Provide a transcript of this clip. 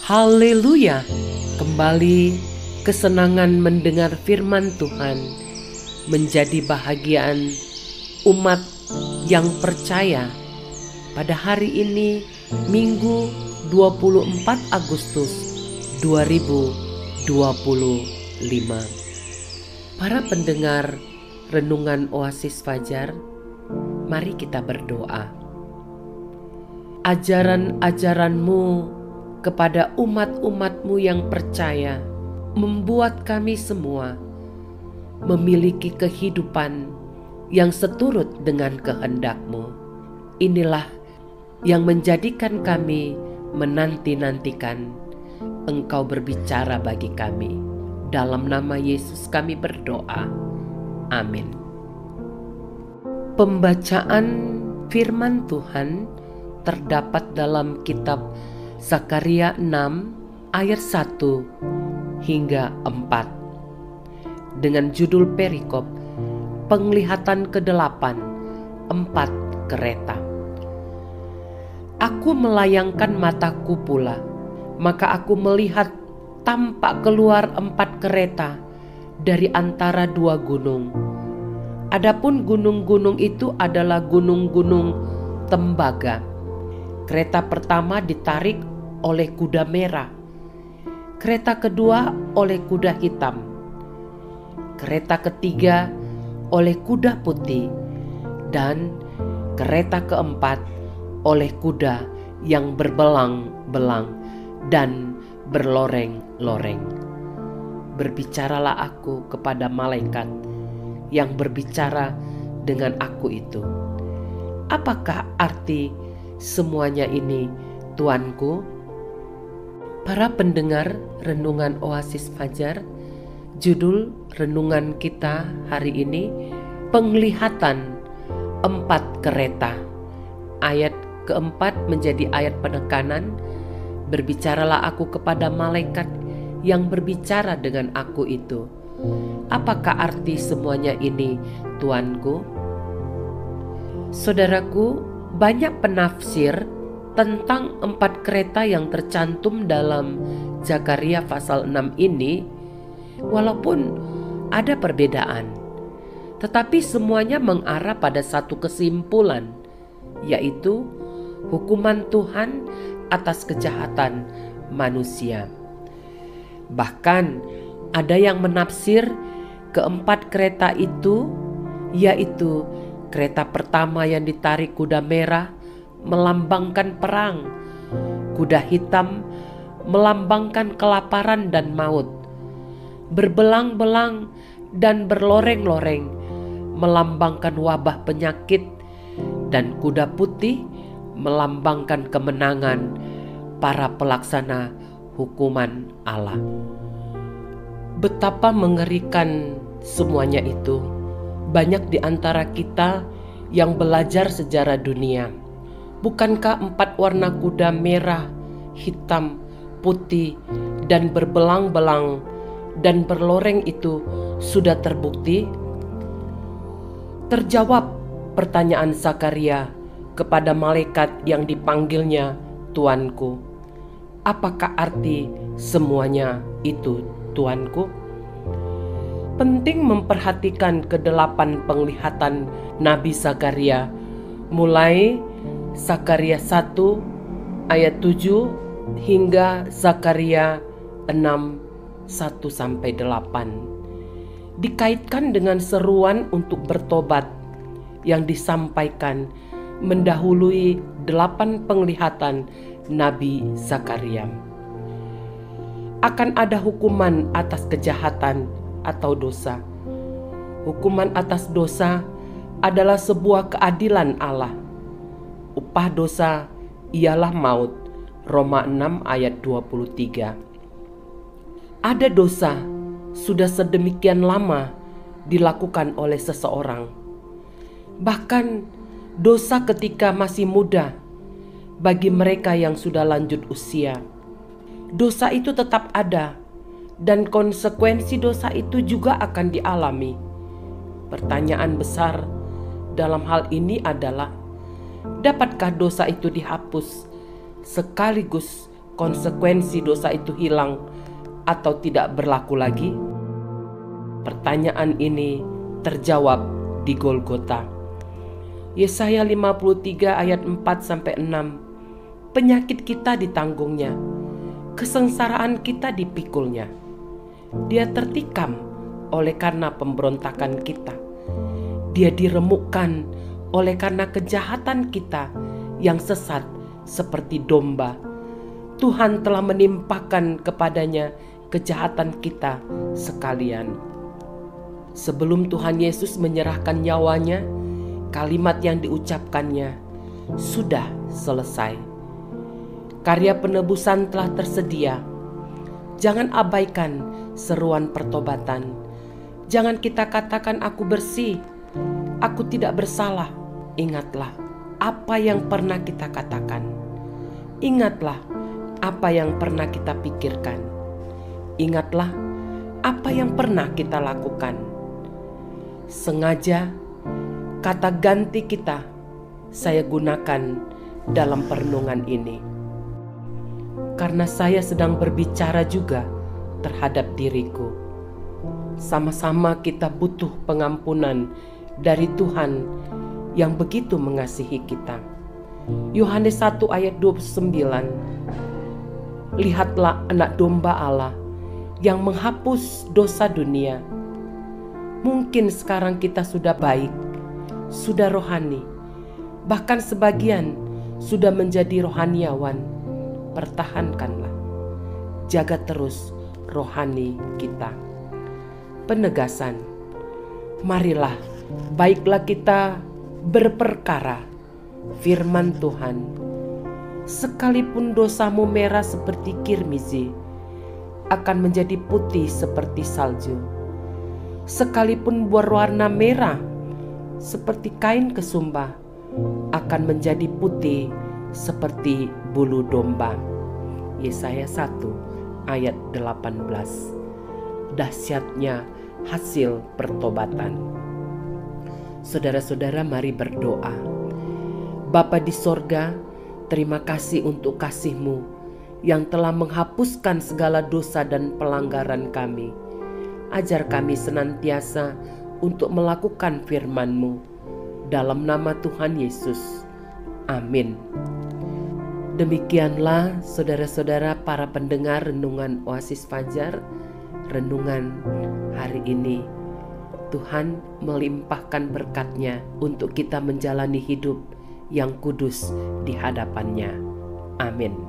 Haleluya! Kembali kesenangan mendengar firman Tuhan menjadi bahagian umat yang percaya pada hari ini, Minggu 24 Agustus 2025. Para pendengar Renungan Oasis Fajar, mari kita berdoa. Ajaran-ajaran-Mu kepada umat-umat-Mu yang percaya membuat kami semua memiliki kehidupan yang seturut dengan kehendak-Mu. Inilah yang menjadikan kami menanti-nantikan Engkau berbicara bagi kami. Dalam nama Yesus kami berdoa. Amin. Pembacaan firman Tuhan terdapat dalam kitab Zakaria 6 ayat 1 hingga 4 dengan judul perikop penglihatan ke-8, 4 kereta. Aku melayangkan mataku pula, maka aku melihat tampak keluar 4 kereta dari antara 2 gunung. Adapun gunung-gunung itu adalah gunung-gunung tembaga. Kereta pertama ditarik oleh kuda merah, kereta kedua oleh kuda hitam, kereta ketiga oleh kuda putih, dan kereta keempat oleh kuda yang berbelang-belang dan berloreng-loreng. Berbicaralah aku kepada malaikat yang berbicara dengan aku itu. Apakah arti semuanya ini, Tuanku? Para pendengar Renungan Oasis Fajar, judul renungan kita hari ini, penglihatan 4 kereta. Ayat keempat menjadi ayat penekanan. Berbicaralah aku kepada malaikat yang berbicara dengan aku itu. Apakah arti semuanya ini, Tuanku? Saudaraku, banyak penafsir tentang 4 kereta yang tercantum dalam Zakaria pasal 6 ini, walaupun ada perbedaan, tetapi semuanya mengarah pada satu kesimpulan, yaitu hukuman Tuhan atas kejahatan manusia. Bahkan ada yang menafsir ke-4 kereta itu, yaitu kereta pertama yang ditarik kuda merah melambangkan perang, kuda hitam melambangkan kelaparan dan maut, berbelang-belang dan berloreng-loreng melambangkan wabah penyakit, dan kuda putih melambangkan kemenangan para pelaksana hukuman Allah. Betapa mengerikan semuanya itu. Banyak di antara kita yang belajar sejarah dunia. Bukankah 4 warna kuda merah, hitam, putih, dan berbelang-belang dan berloreng itu sudah terbukti? Terjawab pertanyaan Zakaria kepada malaikat yang dipanggilnya Tuanku. Apakah arti semuanya itu, Tuanku? Penting memperhatikan ke-8 penglihatan Nabi Zakaria, mulai Zakaria 1 ayat 7 hingga Zakaria 6 1-8. Dikaitkan dengan seruan untuk bertobat yang disampaikan mendahului 8 penglihatan Nabi Zakaria. Akan ada hukuman atas kejahatan atau dosa. Hukuman atas dosa adalah sebuah keadilan Allah. Upah dosa ialah maut. Roma 6 ayat 23. Ada dosa sudah sedemikian lama dilakukan oleh seseorang. Bahkan dosa ketika masih muda bagi mereka yang sudah lanjut usia. Dosa itu tetap ada, dan konsekuensi dosa itu juga akan dialami. Pertanyaan besar dalam hal ini adalah, dapatkah dosa itu dihapus sekaligus konsekuensi dosa itu hilang atau tidak berlaku lagi? Pertanyaan ini terjawab di Golgota. Yesaya 53 ayat 4-6. Penyakit kita ditanggungnya, kesengsaraan kita dipikulnya. Dia tertikam oleh karena pemberontakan kita. Dia diremukkan oleh karena kejahatan kita yang sesat seperti domba. Tuhan telah menimpakan kepadanya kejahatan kita sekalian. Sebelum Tuhan Yesus menyerahkan nyawanya, kalimat yang diucapkannya, "Sudah selesai." Karya penebusan telah tersedia. Jangan abaikan seruan pertobatan. Jangan kita katakan, "Aku bersih, aku tidak bersalah." Ingatlah apa yang pernah kita katakan. Ingatlah apa yang pernah kita pikirkan. Ingatlah apa yang pernah kita lakukan. Sengaja kata ganti kita saya gunakan dalam perenungan ini, karena saya sedang berbicara juga terhadap diriku. Sama-sama kita butuh pengampunan dari Tuhan yang begitu mengasihi kita. Yohanes 1 ayat 29. Lihatlah anak domba Allah yang menghapus dosa dunia. Mungkin sekarang kita sudah baik, sudah rohani, bahkan sebagian sudah menjadi rohaniawan. Pertahankanlah, jaga terus rohani kita. Penegasan, marilah baiklah kita berperkara firman Tuhan. Sekalipun dosamu merah seperti kirmizi, akan menjadi putih seperti salju. Sekalipun berwarna merah seperti kain kesumba, akan menjadi putih seperti bulu domba. Yesaya 1 ayat 18. Dahsyatnya hasil pertobatan. Saudara-saudara, mari berdoa. Bapa di sorga, terima kasih untuk kasih-Mu yang telah menghapuskan segala dosa dan pelanggaran kami. Ajar kami senantiasa untuk melakukan firman-Mu. Dalam nama Tuhan Yesus. Amin. Demikianlah saudara-saudara para pendengar renungan Oasis Fajar, renungan hari ini. Tuhan melimpahkan berkat-Nya untuk kita menjalani hidup yang kudus di hadapan-Nya. Amin.